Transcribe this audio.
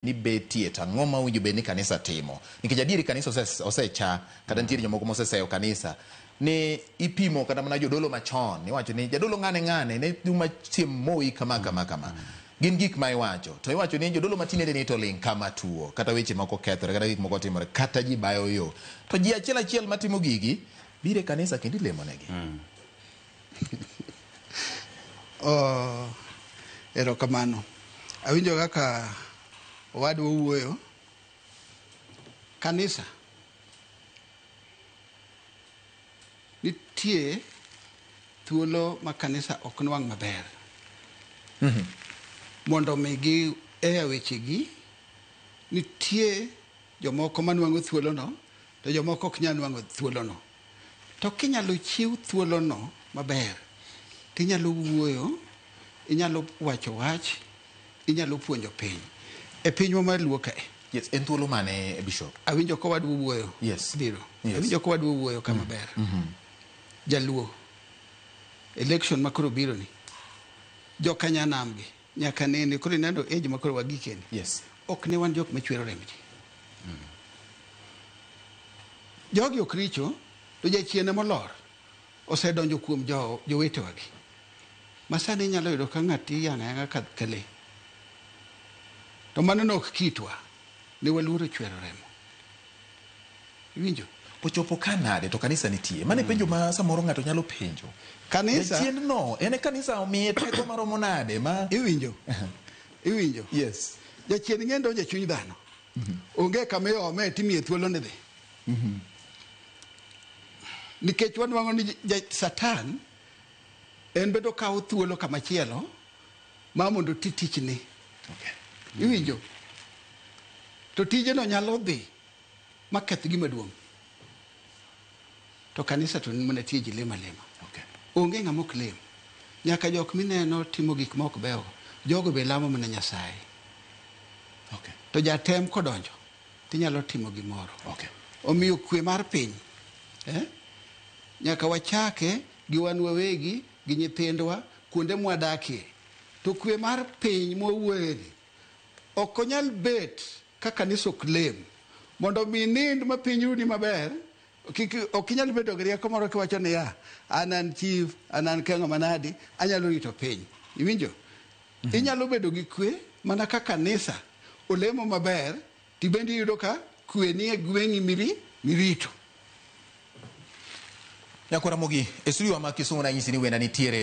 ni betie tang'o ma winjo be ni kanisa timo nikech adieri kanisa osecha kata nitiere jomoko moseseyo kanisa ni ipimo kata mana jodolo machon iwacho ni jadolo ng'ane ne duma chiem moi kama gin gik ma iwacho to iwacho ni jodolo matinde ni to ling kama tuo kata weche moko kethore kata gik moko timore kata ji bayo yo to ji achiel matimo gigi bire kanisa kendo lemo negi erokamano awinjo kaka wadwa wuoyo kanisa nitie thuolo ma kanisa ok nwang' maber mondo migi wechegi nitie jomoko manwang'o thuolono to jomoko ok nyal nwang'o thuolono to kinyalo chiw thuolono maber tinyalo wuoyo inyalo wacho wach inyalo puonjo piny e pinywa mar Luo kae. Yes, en thuolo mane bishop? Awinjo ko wadwa wuoyo. Yes. Biro. Yes. Awinjo ko wadwa wuoyo kama ber. Jaluo. Election makoro biro ni. Joka nyanamgi. Nyaka nene koro nendo age makoro wagikeni. Yes. Ok ne wan jok machwero remji. Jogi ok richo to jachiene molor osedonjo kuom jowete wagi. Masani nyalo yudo ka ng'ati yanga kale. To mano nok kitwa ne waluoro chwero remo. Iwinjo? Pochopo kanade to kanisa nitie. Mane penjo ma samoro ng'ato nyalo penjo. Kanisa jachien no ene kanisa omiye teko maromo nade ma iwinjo. Iwinjo? Yes. Jachien ng'endo jachuny dhano. Onge kama ome timie thuolo ne dhi. Nikech wanwang'o ni Satan en bedo kawo thuolo kama chielo ma mondo tichni. Okay. Iwinjo? To tijeno nyalo dhi maketh gima duong'. To kanisa to mana tie ji lema. Okay. Onge ng'ama ok lem. Nyaka jok mineno timo gik ma ok beyo. Jogo be lamo mana Nyasaye. Okay. To jatem kodonjo tinyalo timo gimoro. Okay. Omiyo kwe mar piny. Nyaka wachake gi wan wawegi gi nyithindwa kuonde mwadakie. To kwe mar piny mwawuoyeni ok onyal bet ka kanisa ok lem mondo mi nind ma piny rudi maber ok inyal bedo gi rieko moro kiwacho ni anan chief anan kengo manadi anyalo rito piny. Iwinjo? Inyalo bedo gi kwe mana ka kanisa olemo maber tibendi yudo ka kwe ni e gweng'i mirito. Nyakora mogi esuriwa ma Kisumu na nyisi ni wenda nitiere